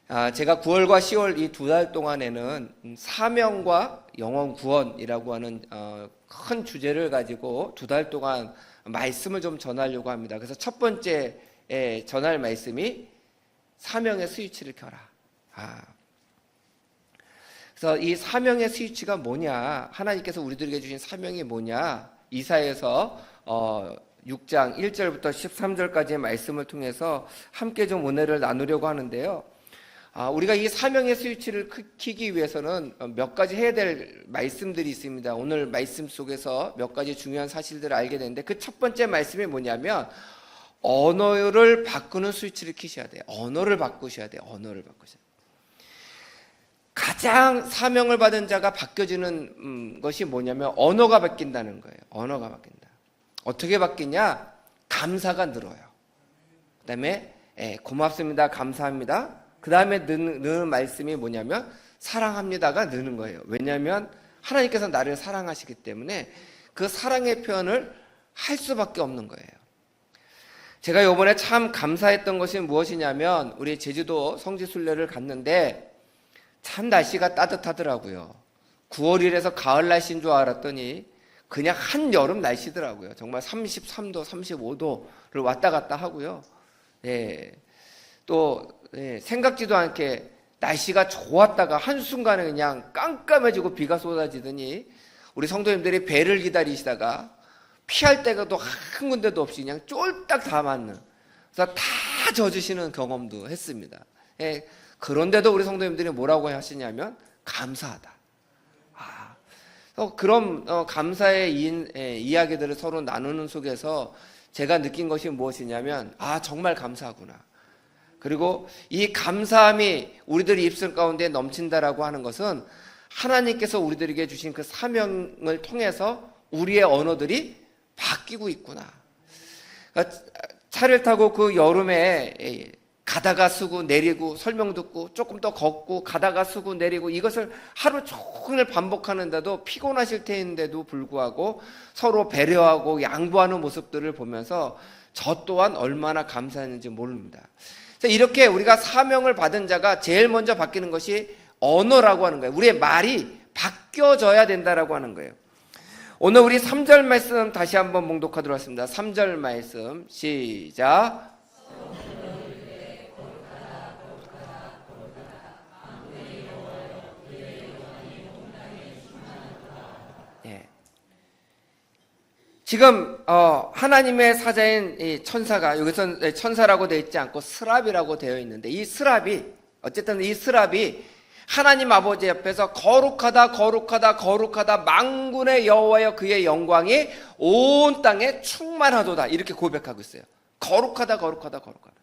제가 9월과 10월 이 2달 동안에는 사명과 영혼 구원이라고 하는 큰 주제를 가지고 2달 동안 말씀을 좀 전하려고 합니다. 그래서 첫 번째 전할 말씀이 사명의 스위치를 켜라. 그래서 이 사명의 스위치가 뭐냐, 하나님께서 우리들에게 주신 사명이 뭐냐, 이사야서 6장 1절부터 13절까지의 말씀을 통해서 함께 좀 은혜를 나누려고 하는데요. 우리가 이 사명의 스위치를 켜기 위해서는 몇 가지 해야 될 말씀들이 있습니다. 오늘 말씀 속에서 몇 가지 중요한 사실들을 알게 되는데, 그 첫 번째 말씀이 뭐냐면 언어를 바꾸는 스위치를 켜셔야 돼요. 언어를 바꾸셔야 돼요. 언어를 바꾸셔야 돼요. 가장 사명을 받은 자가 바뀌어지는 것이 뭐냐면 언어가 바뀐다는 거예요. 언어가 바뀐다. 어떻게 바뀌냐? 감사가 늘어요. 그 다음에 고맙습니다, 감사합니다. 그 다음에 느는 말씀이 뭐냐면 사랑합니다가 느는 거예요. 왜냐하면 하나님께서 나를 사랑하시기 때문에 그 사랑의 표현을 할 수밖에 없는 거예요. 제가 이번에 참 감사했던 것이 무엇이냐면, 우리 제주도 성지순례를 갔는데 참 날씨가 따뜻하더라고요. 9월이라서 가을 날씨인 줄 알았더니 그냥 한여름 날씨더라고요. 정말 33도, 35도를 왔다 갔다 하고요. 또 생각지도 않게 날씨가 좋았다가 한순간에 그냥 깜깜해지고 비가 쏟아지더니 우리 성도님들이 배를 기다리시다가 피할 데가도 한 군데도 없이 그냥 쫄딱 다 맞는, 그래서 다 젖으시는 경험도 했습니다. 그런데도 우리 성도님들이 뭐라고 하시냐면 감사하다. 그런 감사의 이야기들을 서로 나누는 속에서 제가 느낀 것이 무엇이냐면 정말 감사하구나. 그리고 이 감사함이 우리들 입술 가운데 넘친다라고 하는 것은 하나님께서 우리들에게 주신 그 사명을 통해서 우리의 언어들이 바뀌고 있구나. 차를 타고 그 여름에 가다가 쓰고 내리고 설명 듣고 조금 더 걷고 가다가 쓰고 내리고 이것을 하루 종일 반복하는데도 피곤하실 텐데도 불구하고 서로 배려하고 양보하는 모습들을 보면서 저 또한 얼마나 감사했는지 모릅니다. 그래서 이렇게 우리가 사명을 받은 자가 제일 먼저 바뀌는 것이 언어라고 하는 거예요. 우리의 말이 바뀌어져야 된다라고 하는 거예요. 오늘 우리 3절 말씀 다시 한번 봉독하도록 하겠습니다. 3절 말씀 시작. 지금 하나님의 사자인 이 천사가, 여기서 천사라고 되어 있지 않고 스랍이라고 되어 있는데, 이 스랍이 어쨌든 이 스랍이 하나님 아버지 앞에서 거룩하다 거룩하다 거룩하다 만군의 여호와여 그의 영광이 온 땅에 충만하도다 이렇게 고백하고 있어요. 거룩하다 거룩하다 거룩하다.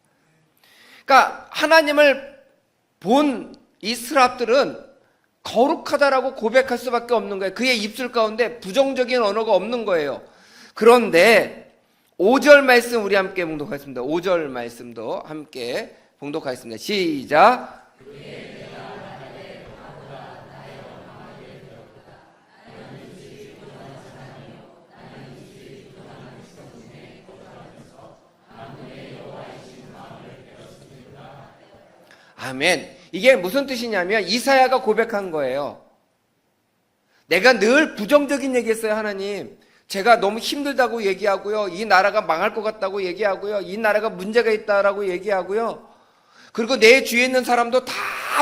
그러니까 하나님을 본 이 스랍들은 거룩하다라고 고백할 수밖에 없는 거예요. 그의 입술 가운데 부정적인 언어가 없는 거예요. 그런데 5절 말씀 우리 함께 봉독하겠습니다. 5절 말씀도 함께 봉독하겠습니다. 시작. 아멘. 이게 무슨 뜻이냐면 이사야가 고백한 거예요. 내가 늘 부정적인 얘기했어요. 하나님, 제가 너무 힘들다고 얘기하고요, 이 나라가 망할 것 같다고 얘기하고요, 이 나라가 문제가 있다라고 얘기하고요, 그리고 내 주위에 있는 사람도 다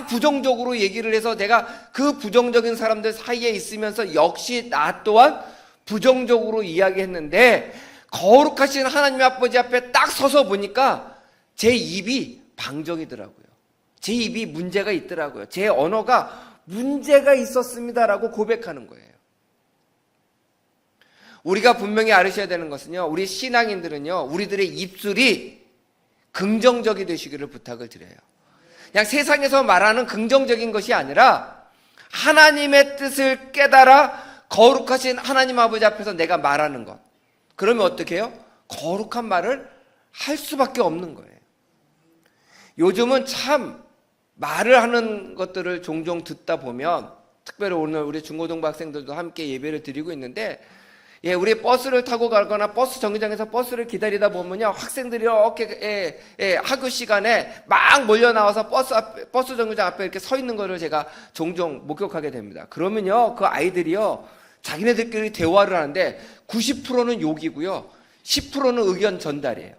부정적으로 얘기를 해서 내가 그 부정적인 사람들 사이에 있으면서 역시 나 또한 부정적으로 이야기했는데, 거룩하신 하나님 아버지 앞에 딱 서서 보니까 제 입이 방정이더라고요. 제 입이 문제가 있더라고요. 제 언어가 문제가 있었습니다라고 고백하는 거예요. 우리가 분명히 알으셔야 되는 것은요, 우리 신앙인들은요, 우리들의 입술이 긍정적이 되시기를 부탁을 드려요. 그냥 세상에서 말하는 긍정적인 것이 아니라 하나님의 뜻을 깨달아 거룩하신 하나님 아버지 앞에서 내가 말하는 것. 그러면 어떻게 해요? 거룩한 말을 할 수밖에 없는 거예요. 요즘은 참 말을 하는 것들을 종종 듣다 보면, 특별히 오늘 우리 중고등부 학생들도 함께 예배를 드리고 있는데, 예, 우리 버스를 타고 가거나 버스 정류장에서 버스를 기다리다 보면요, 학생들이 이렇게 학교 시간에 막 몰려 나와서 버스 정류장 앞에 이렇게 서 있는 거를 제가 종종 목격하게 됩니다. 그러면요, 그 아이들이요, 자기네들끼리 대화를 하는데 90%는 욕이고요, 10%는 의견 전달이에요.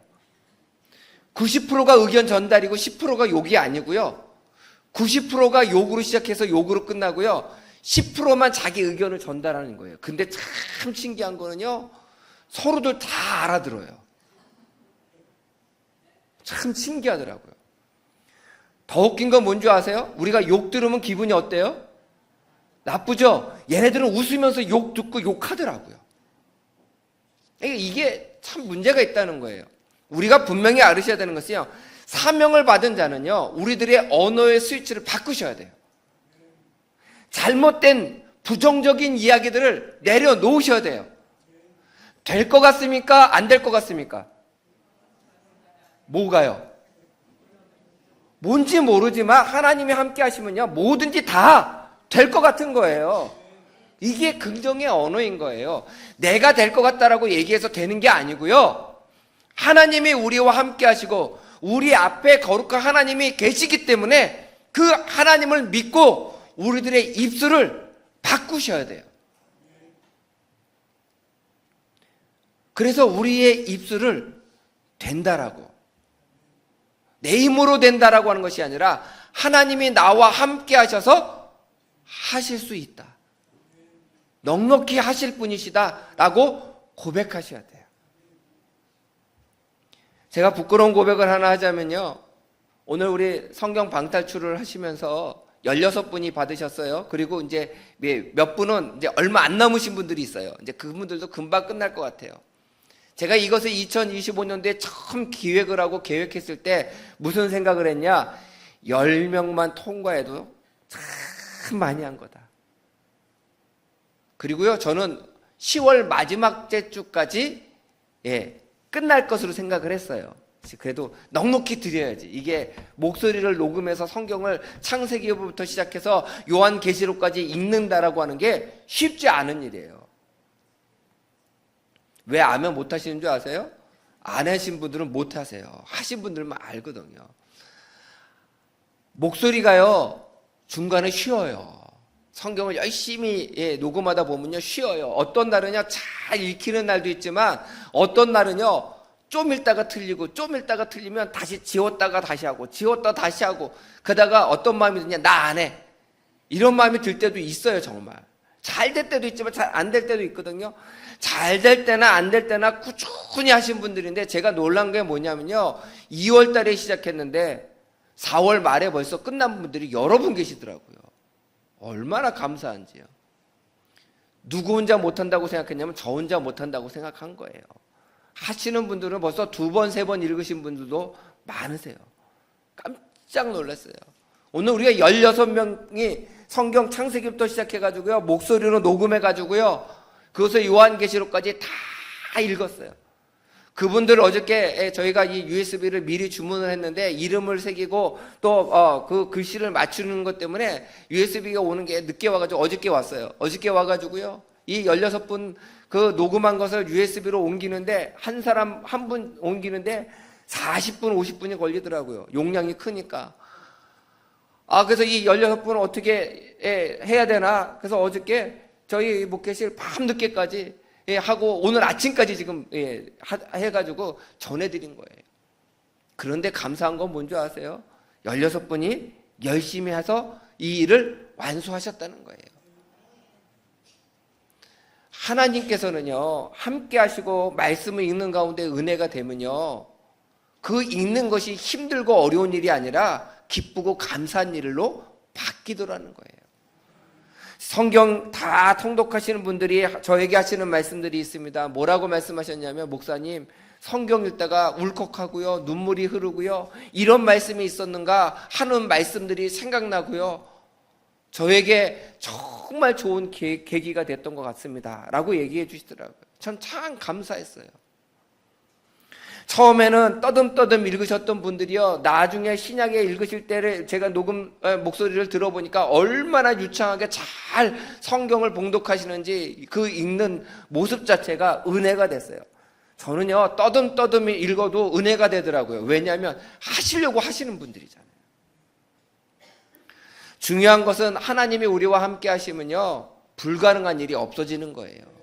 90%가 의견 전달이고 10%가 욕이 아니고요, 90%가 욕으로 시작해서 욕으로 끝나고요, 10%만 자기 의견을 전달하는 거예요. 근데 참 신기한 거는요, 서로들 다 알아들어요. 참 신기하더라고요. 더 웃긴 건 뭔지 아세요? 우리가 욕 들으면 기분이 어때요? 나쁘죠? 얘네들은 웃으면서 욕 듣고 욕하더라고요. 이게 참 문제가 있다는 거예요. 우리가 분명히 알으셔야 되는 것은요, 사명을 받은 자는요, 우리들의 언어의 스위치를 바꾸셔야 돼요. 잘못된 부정적인 이야기들을 내려놓으셔야 돼요. 될 것 같습니까? 안 될 것 같습니까? 뭐가요? 뭔지 모르지만 하나님이 함께 하시면요, 뭐든지 다 될 것 같은 거예요. 이게 긍정의 언어인 거예요. 내가 될 것 같다라고 얘기해서 되는 게 아니고요, 하나님이 우리와 함께 하시고 우리 앞에 거룩한 하나님이 계시기 때문에 그 하나님을 믿고 우리들의 입술을 바꾸셔야 돼요. 그래서 우리의 입술을 된다라고, 내 힘으로 된다라고 하는 것이 아니라 하나님이 나와 함께 하셔서 하실 수 있다, 넉넉히 하실 분이시다라고 고백하셔야 돼요. 제가 부끄러운 고백을 하나 하자면요, 오늘 우리 성경 방탈출을 하시면서 16분이 받으셨어요. 그리고 이제 몇 분은 이제 얼마 안 남으신 분들이 있어요. 이제 그분들도 금방 끝날 것 같아요. 제가 이것을 2025년도에 처음 기획을 하고 계획했을 때 무슨 생각을 했냐? 10명만 통과해도 참 많이 한 거다. 그리고요, 저는 10월 마지막 주까지 끝날 것으로 생각을 했어요. 그래도 넉넉히 드려야지. 이게 목소리를 녹음해서 성경을 창세기부터 시작해서 요한계시록까지 읽는다라고 하는 게 쉽지 않은 일이에요. 왜 아멘 못 하시는 줄 아세요? 안 하신 분들은 못 하세요. 하신 분들만 알거든요. 목소리가요, 중간에 쉬어요. 성경을 열심히 녹음하다 보면요, 쉬어요. 어떤 날은요, 잘 읽히는 날도 있지만 어떤 날은요, 좀 읽다가 틀리고, 좀 읽다가 틀리면 다시 지웠다가 다시 하고, 지웠다가 다시 하고, 그러다가 어떤 마음이 드냐? 나 안 해. 이런 마음이 들 때도 있어요, 정말. 잘 될 때도 있지만 잘 안 될 때도 있거든요. 잘 될 때나 안 될 때나 꾸준히 하신 분들인데, 제가 놀란 게 뭐냐면요, 2월 달에 시작했는데 4월 말에 벌써 끝난 분들이 여러 분 계시더라고요. 얼마나 감사한지요. 누구 혼자 못한다고 생각했냐면 저 혼자 못한다고 생각한 거예요. 하시는 분들은 벌써 2번, 3번 읽으신 분들도 많으세요. 깜짝 놀랐어요. 오늘 우리가 16명이 성경 창세기부터 시작해가지고요, 목소리로 녹음해가지고요, 그것을 요한계시록까지 다 읽었어요. 그분들 어저께 저희가 이 USB를 미리 주문을 했는데 이름을 새기고 또 그 글씨를 맞추는 것 때문에 USB가 오는 게 늦게 와가지고 어저께 왔어요. 어저께 와가지고요, 이 16분 그 녹음한 것을 USB로 옮기는데 한 사람 한 분 옮기는데 40분 50분이 걸리더라고요. 용량이 크니까. 그래서 이 16분을 어떻게 해야 되나, 그래서 어저께 저희 목회실 밤늦게까지 하고 오늘 아침까지 지금 해가지고 전해드린 거예요. 그런데 감사한 건 뭔지 아세요? 16분이 열심히 해서 이 일을 완수하셨다는 거예요. 하나님께서는요, 함께 하시고 말씀을 읽는 가운데 은혜가 되면요, 그 읽는 것이 힘들고 어려운 일이 아니라 기쁘고 감사한 일로 바뀌더라는 거예요. 성경 다 통독하시는 분들이 저에게 하시는 말씀들이 있습니다. 뭐라고 말씀하셨냐면, 목사님, 성경 읽다가 울컥하고요, 눈물이 흐르고요, 이런 말씀이 있었는가 하는 말씀들이 생각나고요, 저에게 정말 좋은 계기가 됐던 것 같습니다 라고 얘기해 주시더라고요. 전 참 감사했어요. 처음에는 떠듬떠듬 읽으셨던 분들이요, 나중에 신약에 읽으실 때를 제가 녹음 목소리를 들어보니까 얼마나 유창하게 잘 성경을 봉독하시는지 그 읽는 모습 자체가 은혜가 됐어요. 저는요, 떠듬떠듬 읽어도 은혜가 되더라고요. 왜냐하면 하시려고 하시는 분들이잖아요. 중요한 것은 하나님이 우리와 함께 하시면요, 불가능한 일이 없어지는 거예요.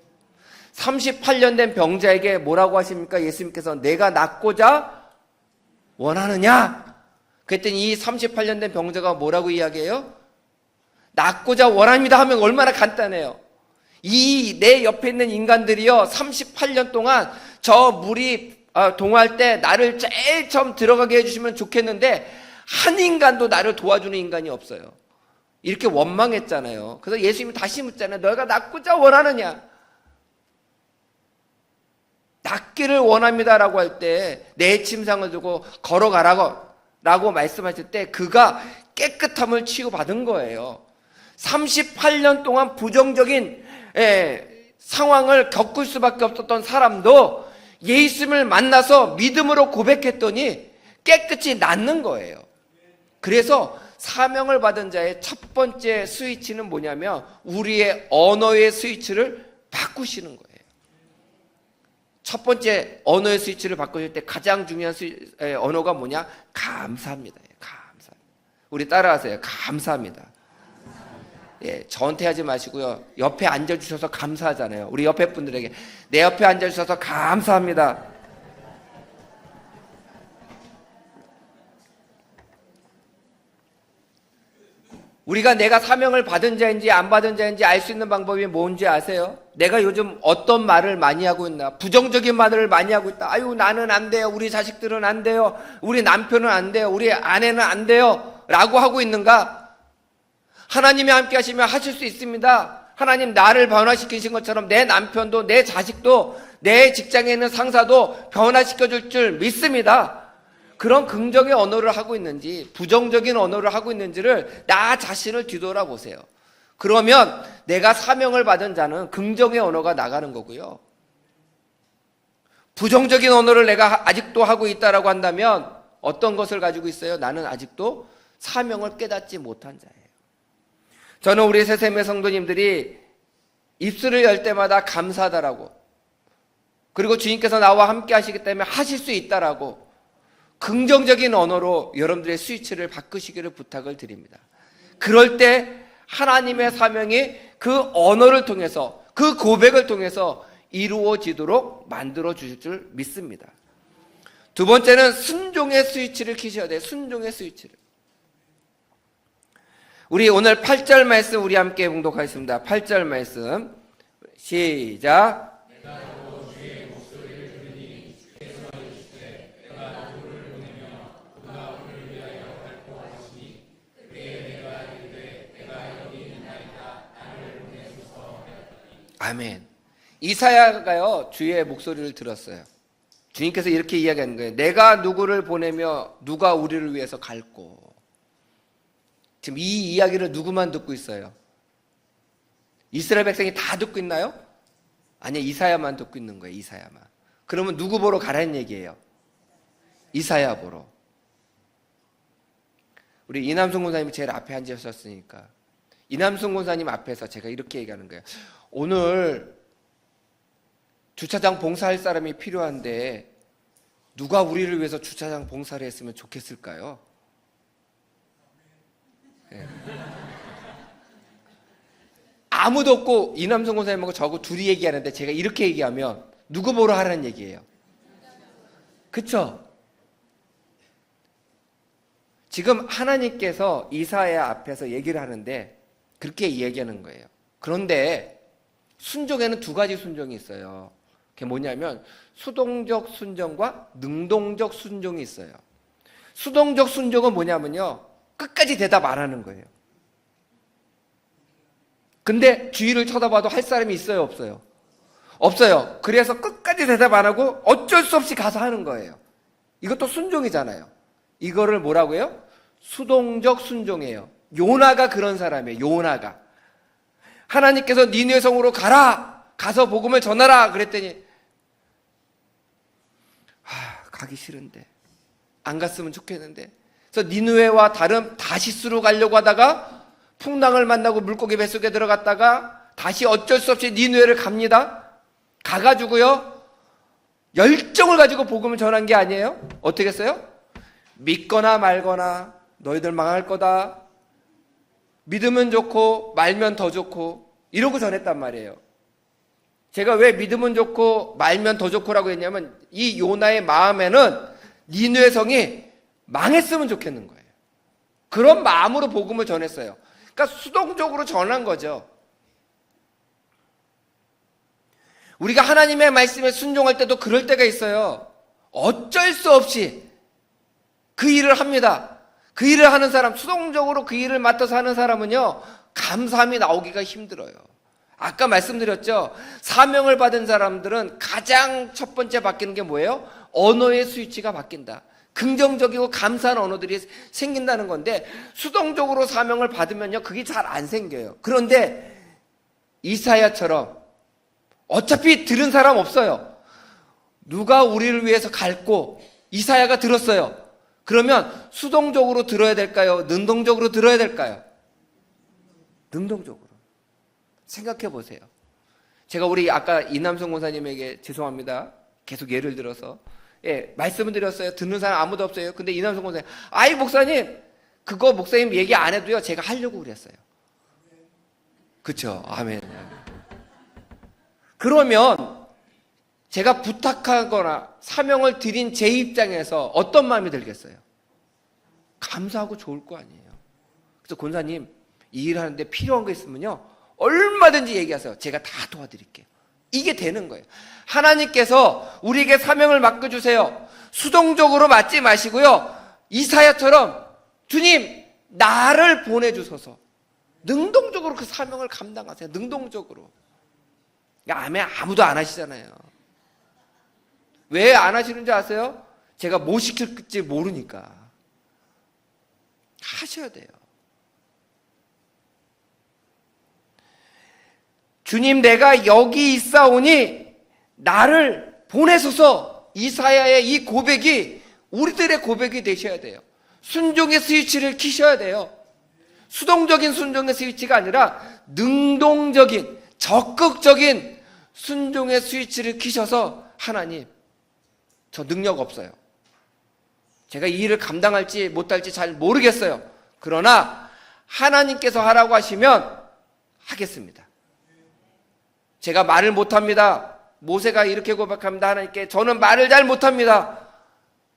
38년 된 병자에게 뭐라고 하십니까? 예수님께서 내가 낫고자 원하느냐? 그랬더니 이 38년 된 병자가 뭐라고 이야기해요? 낫고자 원합니다 하면 얼마나 간단해요. 이 내 옆에 있는 인간들이요, 38년 동안 저 물이 동할 때 나를 제일 처음 들어가게 해주시면 좋겠는데 한 인간도 나를 도와주는 인간이 없어요. 이렇게 원망했잖아요. 그래서 예수님이 다시 묻잖아요. 너가 낫고자 원하느냐? 낫기를 원합니다라고 할 때 내 침상을 두고 걸어가라고 말씀하실 때 그가 깨끗함을 치유받은 거예요. 38년 동안 부정적인 상황을 겪을 수밖에 없었던 사람도 예수님을 만나서 믿음으로 고백했더니 깨끗이 낫는 거예요. 그래서 사명을 받은 자의 첫 번째 스위치는 뭐냐면 우리의 언어의 스위치를 바꾸시는 거예요. 첫 번째 언어의 스위치를 바꾸실 때 가장 중요한 언어가 뭐냐? 감사합니다. 감사. 우리 따라하세요. 감사합니다. 예, 저한테 하지 마시고요. 옆에 앉아주셔서 감사하잖아요. 우리 옆에 분들에게 내 옆에 앉아주셔서 감사합니다. 우리가 내가 사명을 받은 자인지 안 받은 자인지 알 수 있는 방법이 뭔지 아세요? 내가 요즘 어떤 말을 많이 하고 있나? 부정적인 말을 많이 하고 있다. 아유, 나는 안 돼요. 우리 자식들은 안 돼요. 우리 남편은 안 돼요. 우리 아내는 안 돼요. 라고 하고 있는가? 하나님이 함께 하시면 하실 수 있습니다. 하나님 나를 변화시키신 것처럼 내 남편도 내 자식도 내 직장에 있는 상사도 변화시켜줄 줄 믿습니다. 그런 긍정의 언어를 하고 있는지 부정적인 언어를 하고 있는지를 나 자신을 뒤돌아보세요. 그러면 내가 사명을 받은 자는 긍정의 언어가 나가는 거고요. 부정적인 언어를 내가 아직도 하고 있다라고 한다면 어떤 것을 가지고 있어요? 나는 아직도 사명을 깨닫지 못한 자예요. 저는 우리 새샘의 성도님들이 입술을 열 때마다 감사하다라고, 그리고 주님께서 나와 함께 하시기 때문에 하실 수 있다라고 긍정적인 언어로 여러분들의 스위치를 바꾸시기를 부탁을 드립니다. 그럴 때 하나님의 사명이 그 언어를 통해서, 그 고백을 통해서 이루어지도록 만들어 주실 줄 믿습니다. 두 번째는 순종의 스위치를 켜셔야 돼요. 순종의 스위치를. 우리 오늘 8절 말씀 우리 함께 봉독하겠습니다. 8절 말씀 시작. 아멘. 이사야가요, 주의 목소리를 들었어요. 주님께서 이렇게 이야기하는 거예요. 내가 누구를 보내며 누가 우리를 위해서 갈고. 지금 이 이야기를 누구만 듣고 있어요? 이스라엘 백성이 다 듣고 있나요? 아니요, 이사야만 듣고 있는 거예요. 이사야만. 그러면 누구 보러 가라는 얘기예요? 이사야 보러. 우리 이남순 권사님이 제일 앞에 앉으셨으니까 이남순 권사님 앞에서 제가 이렇게 얘기하는 거예요. 오늘 주차장 봉사할 사람이 필요한데 누가 우리를 위해서 주차장 봉사를 했으면 좋겠을까요? 네. 아무도 없고 이남성 권사님하고 저하고 둘이 얘기하는데 제가 이렇게 얘기하면 누구 보러 하라는 얘기예요? 그쵸? 지금 하나님께서 이사야 앞에서 얘기를 하는데 그렇게 얘기하는 거예요. 그런데 순종에는 두 가지 순종이 있어요. 그게 뭐냐면 수동적 순종과 능동적 순종이 있어요. 수동적 순종은 뭐냐면요, 끝까지 대답 안 하는 거예요. 근데 주위를 쳐다봐도 할 사람이 있어요, 없어요? 없어요. 그래서 끝까지 대답 안 하고 어쩔 수 없이 가서 하는 거예요. 이것도 순종이잖아요. 이거를 뭐라고 해요? 수동적 순종이에요. 요나가 그런 사람이에요. 요나가. 하나님께서 니느웨 성으로 가라, 가서 복음을 전하라 그랬더니 가기 싫은데, 안 갔으면 좋겠는데. 그래서 니느웨와 다른 다시스로 가려고 하다가 풍랑을 만나고 물고기 뱃속에 들어갔다가 다시 어쩔 수 없이 니느웨를 갑니다. 가가지고요, 열정을 가지고 복음을 전한 게 아니에요. 어떻게 했어요? 믿거나 말거나 너희들 망할 거다. 믿으면 좋고 말면 더 좋고 이러고 전했단 말이에요. 제가 왜 믿으면 좋고 말면 더 좋고라고 했냐면 이 요나의 마음에는 니느웨 성이 망했으면 좋겠는 거예요. 그런 마음으로 복음을 전했어요. 그러니까 수동적으로 전한 거죠. 우리가 하나님의 말씀에 순종할 때도 그럴 때가 있어요. 어쩔 수 없이 그 일을 합니다. 그 일을 하는 사람, 수동적으로 그 일을 맡아서 하는 사람은요, 감사함이 나오기가 힘들어요. 아까 말씀드렸죠. 사명을 받은 사람들은 가장 첫 번째 바뀌는 게 뭐예요? 언어의 스위치가 바뀐다. 긍정적이고 감사한 언어들이 생긴다는 건데, 수동적으로 사명을 받으면요, 그게 잘 안 생겨요. 그런데 이사야처럼 어차피 들은 사람 없어요. 누가 우리를 위해서 갈고 이사야가 들었어요. 그러면 수동적으로 들어야 될까요? 능동적으로 들어야 될까요? 능동적으로. 생각해 보세요. 제가 우리 아까 이남성 권사님에게 죄송합니다. 계속 예를 들어서 말씀을 드렸어요. 듣는 사람 아무도 없어요. 근데 이남성 권사님, 아이 목사님, 그거 목사님 얘기 안 해도요, 제가 하려고 그랬어요. 그쵸? 아멘. 그러면 제가 부탁하거나 사명을 드린 제 입장에서 어떤 마음이 들겠어요? 감사하고 좋을 거 아니에요. 그래서 권사님, 이 일 하는데 필요한 거 있으면요, 얼마든지 얘기하세요. 제가 다 도와드릴게요. 이게 되는 거예요. 하나님께서 우리에게 사명을 맡겨주세요. 수동적으로 맡지 마시고요, 이사야처럼 주님 나를 보내주소서. 능동적으로 그 사명을 감당하세요. 능동적으로. 아멘 아무도 안 하시잖아요. 왜 안 하시는지 아세요? 제가 뭐 시킬지 모르니까. 하셔야 돼요. 주님 내가 여기 있사오니 나를 보내소서. 이사야의 이 고백이 우리들의 고백이 되셔야 돼요. 순종의 스위치를 키셔야 돼요. 수동적인 순종의 스위치가 아니라 능동적인 적극적인 순종의 스위치를 키셔서 하나님 저 능력 없어요. 제가 이 일을 감당할지 못할지 잘 모르겠어요. 그러나 하나님께서 하라고 하시면 하겠습니다. 제가 말을 못합니다. 모세가 이렇게 고백합니다. 하나님께 저는 말을 잘 못합니다.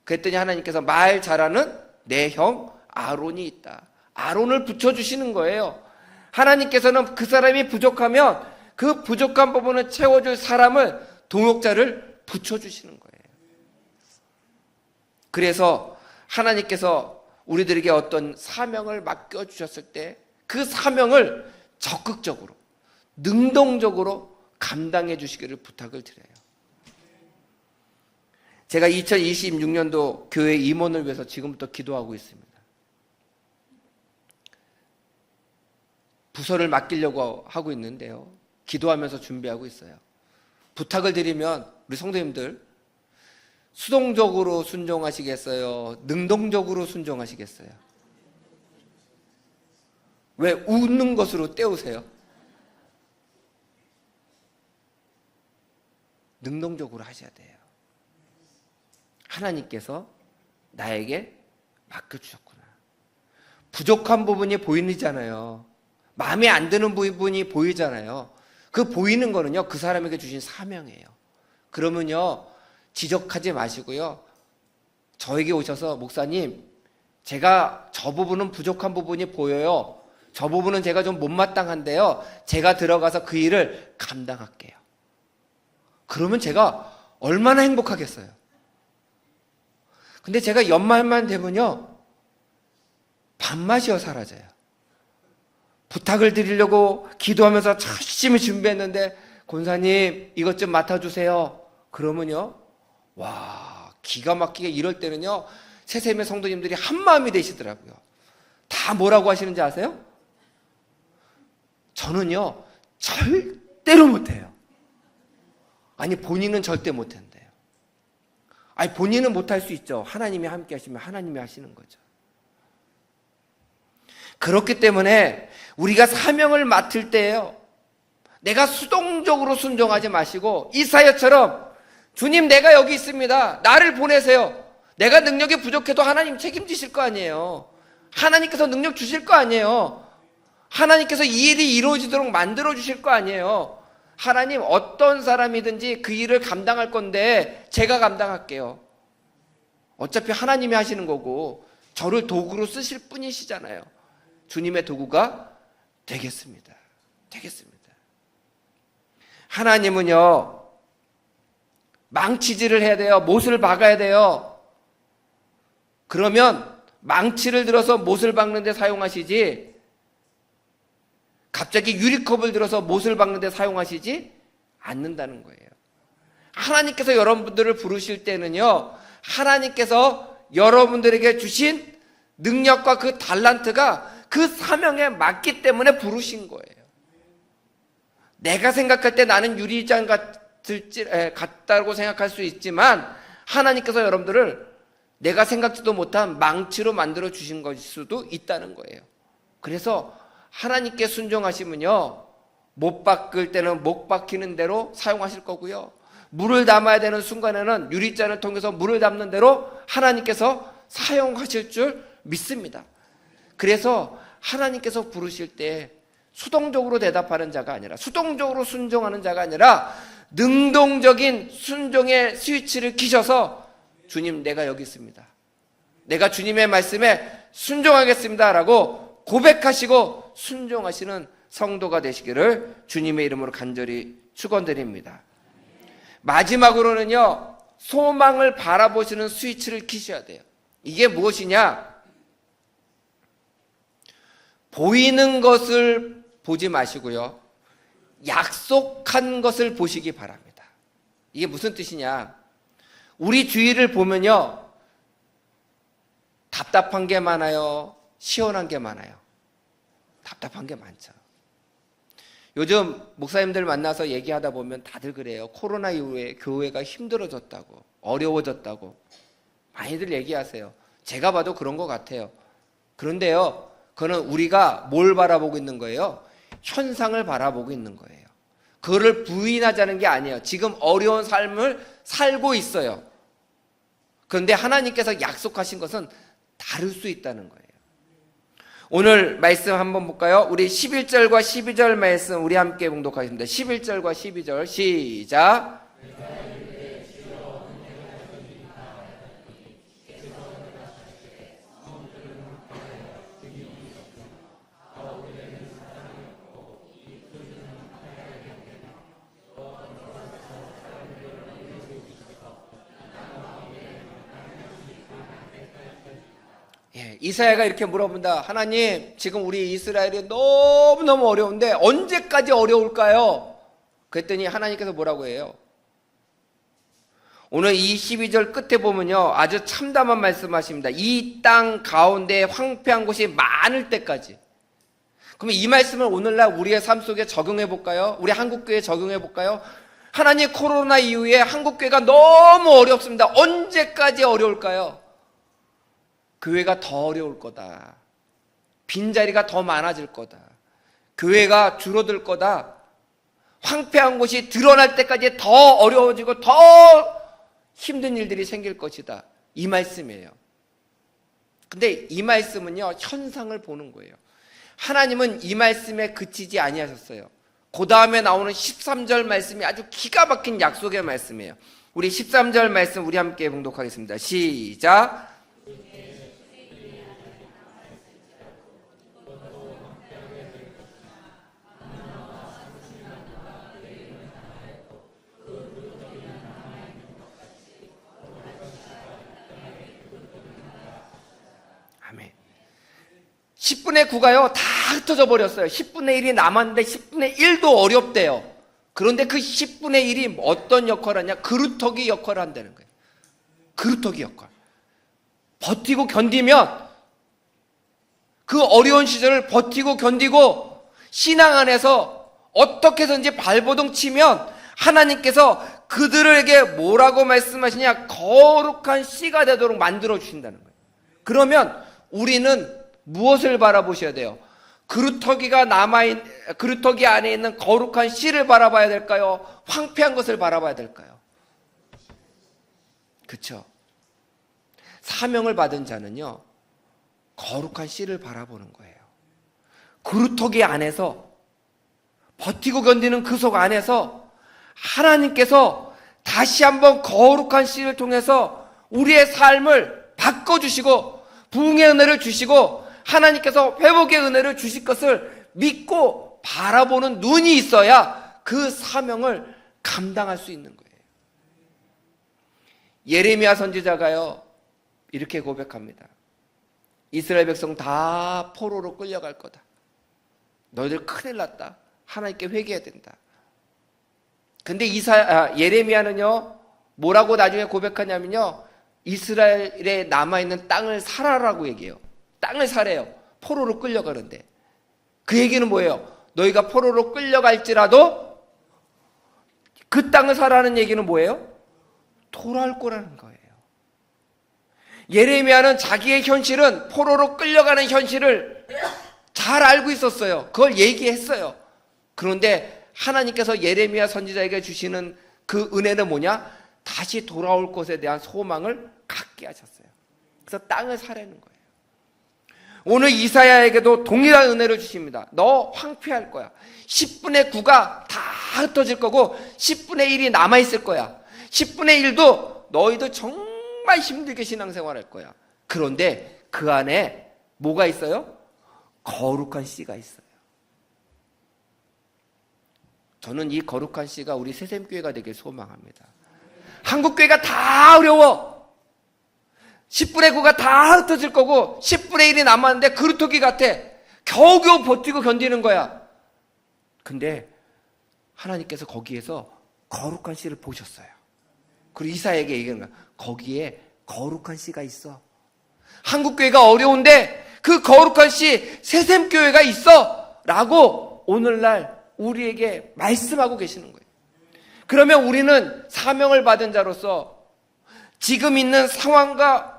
그랬더니 하나님께서 말 잘하는 내 형 아론이 있다. 아론을 붙여주시는 거예요. 하나님께서는 그 사람이 부족하면 그 부족한 부분을 채워줄 사람을 동역자를 붙여주시는 거예요. 그래서 하나님께서 우리들에게 어떤 사명을 맡겨주셨을 때 그 사명을 적극적으로 능동적으로 감당해 주시기를 부탁을 드려요. 제가 2026년도 교회 임원을 위해서 지금부터 기도하고 있습니다. 부서를 맡기려고 하고 있는데요, 기도하면서 준비하고 있어요. 부탁을 드리면 우리 성도님들 수동적으로 순종하시겠어요? 능동적으로 순종하시겠어요? 왜 웃는 것으로 때우세요? 능동적으로 하셔야 돼요. 하나님께서 나에게 맡겨주셨구나. 부족한 부분이 보이잖아요. 마음에 안 드는 부분이 보이잖아요. 그 보이는 거는요, 그 사람에게 주신 사명이에요. 그러면요, 지적하지 마시고요, 저에게 오셔서 목사님, 제가 저 부분은 부족한 부분이 보여요. 저 부분은 제가 좀 못마땅한데요, 제가 들어가서 그 일을 감당할게요. 그러면 제가 얼마나 행복하겠어요. 근데 제가 연말만 되면요, 밥맛이요 사라져요. 부탁을 드리려고 기도하면서 열심히 준비했는데 권사님 이것 좀 맡아주세요. 그러면요, 와, 기가 막히게 이럴 때는요, 새샘의 성도님들이 한마음이 되시더라고요. 다 뭐라고 하시는지 아세요? 저는요 절대로 못해요. 아니 본인은 절대 못한대요. 아니, 본인은 못할 수 있죠. 하나님이 함께 하시면 하나님이 하시는 거죠. 그렇기 때문에 우리가 사명을 맡을 때에요, 내가 수동적으로 순종하지 마시고 이사야처럼 주님, 내가 여기 있습니다. 나를 보내세요. 내가 능력이 부족해도 하나님 책임지실 거 아니에요. 하나님께서 능력 주실 거 아니에요. 하나님께서 이 일이 이루어지도록 만들어 주실 거 아니에요. 하나님, 어떤 사람이든지 그 일을 감당할 건데 제가 감당할게요. 어차피 하나님이 하시는 거고 저를 도구로 쓰실 뿐이시잖아요. 주님의 도구가 되겠습니다. 되겠습니다. 하나님은요, 망치질을 해야 돼요. 못을 박아야 돼요. 그러면 망치를 들어서 못을 박는 데 사용하시지, 갑자기 유리컵을 들어서 못을 박는 데 사용하시지 않는다는 거예요. 하나님께서 여러분들을 부르실 때는요, 하나님께서 여러분들에게 주신 능력과 그 달란트가 그 사명에 맞기 때문에 부르신 거예요. 내가 생각할 때 나는 유리잔 같다고 생각할 수 있지만 하나님께서 여러분들을 내가 생각지도 못한 망치로 만들어 주신 것일 수도 있다는 거예요. 그래서 하나님께 순종하시면요, 못 박을 때는 못 박히는 대로 사용하실 거고요, 물을 담아야 되는 순간에는 유리잔을 통해서 물을 담는 대로 하나님께서 사용하실 줄 믿습니다. 그래서 하나님께서 부르실 때 수동적으로 대답하는 자가 아니라, 수동적으로 순종하는 자가 아니라 능동적인 순종의 스위치를 키셔서 주님, 내가 여기 있습니다. 내가 주님의 말씀에 순종하겠습니다 라고 고백하시고 순종하시는 성도가 되시기를 주님의 이름으로 간절히 축원드립니다. 마지막으로는요, 소망을 바라보시는 스위치를 키셔야 돼요. 이게 무엇이냐? 보이는 것을 보지 마시고요, 약속한 것을 보시기 바랍니다. 이게 무슨 뜻이냐? 우리 주위를 보면요, 답답한 게 많아요, 시원한 게 많아요. 답답한 게 많죠. 요즘 목사님들 만나서 얘기하다 보면 다들 그래요. 코로나 이후에 교회가 힘들어졌다고, 어려워졌다고 많이들 얘기하세요. 제가 봐도 그런 것 같아요. 그런데요, 그거는 우리가 뭘 바라보고 있는 거예요? 현상을 바라보고 있는 거예요. 그거를 부인하자는 게 아니에요. 지금 어려운 삶을 살고 있어요. 그런데 하나님께서 약속하신 것은 다를 수 있다는 거예요. 오늘 말씀 한번 볼까요? 우리 11절과 12절 말씀 우리 함께 봉독하겠습니다. 11절과 12절 시작. 이사야가 이렇게 물어본다. 하나님, 지금 우리 이스라엘이 너무너무 어려운데 언제까지 어려울까요? 그랬더니 하나님께서 뭐라고 해요? 오늘 이 12절 끝에 보면요, 아주 참담한 말씀하십니다. 이 땅 가운데 황폐한 곳이 많을 때까지. 그러면 이 말씀을 오늘날 우리의 삶 속에 적용해 볼까요? 우리 한국교회에 적용해 볼까요? 하나님, 코로나 이후에 한국교회가 너무 어렵습니다. 언제까지 어려울까요? 교회가 더 어려울 거다. 빈자리가 더 많아질 거다. 교회가 줄어들 거다. 황폐한 곳이 드러날 때까지 더 어려워지고 더 힘든 일들이 생길 것이다. 이 말씀이에요. 근데 이 말씀은요, 현상을 보는 거예요. 하나님은 이 말씀에 그치지 아니하셨어요. 그 다음에 나오는 13절 말씀이 아주 기가 막힌 약속의 말씀이에요. 우리 13절 말씀 우리 함께 봉독하겠습니다. 시작. 아멘. 10분의 9가요 다 흩어져 버렸어요. 10분의 1이 남았는데 10분의 1도 어렵대요. 그런데 그 10분의 1이 어떤 역할을 하냐? 그루터기 역할을 한다는 거예요. 그루터기 역할. 버티고 견디면, 그 어려운 시절을 버티고 견디고 신앙 안에서 어떻게 해서든지 발버둥 치면 하나님께서 그들에게 뭐라고 말씀하시냐? 거룩한 씨가 되도록 만들어 주신다는 거예요. 그러면 우리는 무엇을 바라보셔야 돼요? 그루터기 안에 있는 거룩한 씨를 바라봐야 될까요? 황폐한 것을 바라봐야 될까요? 그렇죠? 사명을 받은 자는요, 거룩한 씨를 바라보는 거예요. 그루터기 안에서 버티고 견디는 그 속 안에서 하나님께서 다시 한번 거룩한 씨를 통해서 우리의 삶을 바꿔주시고 부흥의 은혜를 주시고 하나님께서 회복의 은혜를 주실 것을 믿고 바라보는 눈이 있어야 그 사명을 감당할 수 있는 거예요. 예레미야 선지자가요, 이렇게 고백합니다. 이스라엘 백성 다 포로로 끌려갈 거다. 너희들 큰일 났다. 하나님께 회개해야 된다. 근데 예레미야는요, 뭐라고 나중에 고백하냐면요, 이스라엘에 남아있는 땅을 사라라고 얘기해요. 땅을 사래요. 포로로 끌려가는데. 그 얘기는 뭐예요? 너희가 포로로 끌려갈지라도 그 땅을 사라는 얘기는 뭐예요? 돌아올 거라는 거예요. 예레미야는 자기의 현실은 포로로 끌려가는 현실을 잘 알고 있었어요. 그걸 얘기했어요. 그런데 하나님께서 예레미야 선지자에게 주시는 그 은혜는 뭐냐? 다시 돌아올 것에 대한 소망을 갖게 하셨어요. 그래서 땅을 사라는 거예요. 오늘 이사야에게도 동일한 은혜를 주십니다. 너 황폐할 거야. 10분의 9가 다 흩어질 거고 10분의 1이 남아있을 거야. 10분의 1도 너희도 정말 힘들게 신앙생활할 거야. 그런데 그 안에 뭐가 있어요? 거룩한 씨가 있어요. 저는 이 거룩한 씨가 우리 새샘교회가 되길 소망합니다. 한국교회가 다 어려워. 10분의 9가 다 흩어질 거고 10분의 1이 남았는데 그루터기 같아. 겨우겨우 버티고 견디는 거야. 근데 하나님께서 거기에서 거룩한 씨를 보셨어요. 그리고 이사야에게 얘기하는 거야. 거기에 거룩한 씨가 있어. 한국교회가 어려운데 그 거룩한 씨 새샘교회가 있어 라고 오늘날 우리에게 말씀하고 계시는 거예요. 그러면 우리는 사명을 받은 자로서 지금 있는 상황과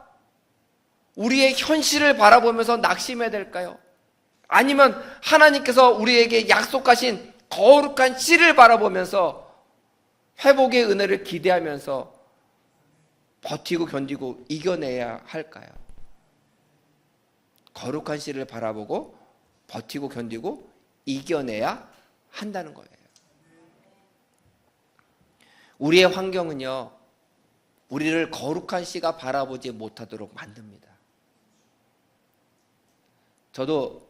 우리의 현실을 바라보면서 낙심해야 될까요? 아니면 하나님께서 우리에게 약속하신 거룩한 씨를 바라보면서 회복의 은혜를 기대하면서 버티고 견디고 이겨내야 할까요? 거룩한 씨를 바라보고 버티고 견디고 이겨내야 한다는 거예요. 우리의 환경은요, 우리를 거룩한 씨가 바라보지 못하도록 만듭니다. 저도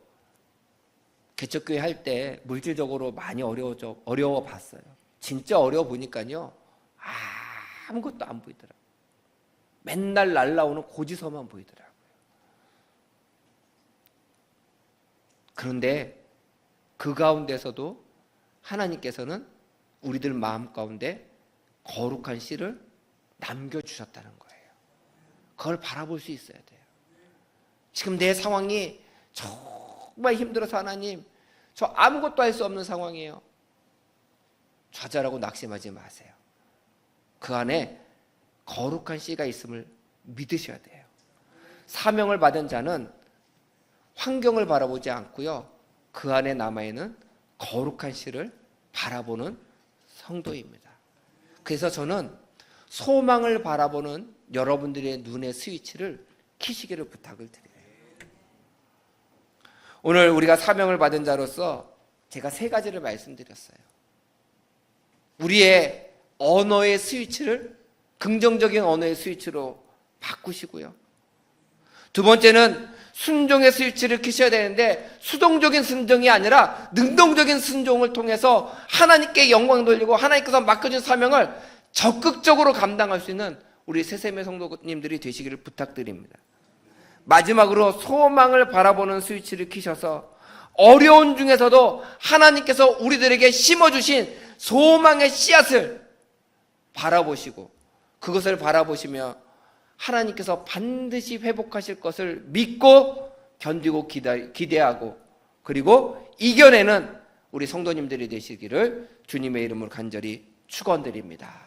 개척교회 할 때 물질적으로 많이 어려워 봤어요. 진짜 어려워 보니까요, 아무것도 안 보이더라고요. 맨날 날라오는 고지서만 보이더라고요. 그런데 그 가운데서도 하나님께서는 우리들 마음 가운데 거룩한 씨를 남겨주셨다는 거예요. 그걸 바라볼 수 있어야 돼요. 지금 내 상황이 정말 힘들어서 하나님, 저 아무것도 할 수 없는 상황이에요. 좌절하고 낙심하지 마세요. 그 안에 거룩한 씨가 있음을 믿으셔야 돼요. 사명을 받은 자는 환경을 바라보지 않고요, 그 안에 남아있는 거룩한 씨를 바라보는 성도입니다. 그래서 저는 소망을 바라보는 여러분들의 눈의 스위치를 켜시기를 부탁을 드려요. 오늘 우리가 사명을 받은 자로서 제가 3가지를 말씀드렸어요. 우리의 언어의 스위치를 긍정적인 언어의 스위치로 바꾸시고요. 두 번째는 순종의 스위치를 켜셔야 되는데 수동적인 순종이 아니라 능동적인 순종을 통해서 하나님께 영광 돌리고 하나님께서 맡겨준 사명을 적극적으로 감당할 수 있는 우리 새샘의 성도님들이 되시기를 부탁드립니다. 마지막으로 소망을 바라보는 스위치를 켜셔서 어려운 중에서도 하나님께서 우리들에게 심어주신 소망의 씨앗을 바라보시고 그것을 바라보시며 하나님께서 반드시 회복하실 것을 믿고 견디고 기대하고 그리고 이겨내는 우리 성도님들이 되시기를 주님의 이름으로 간절히 축원드립니다.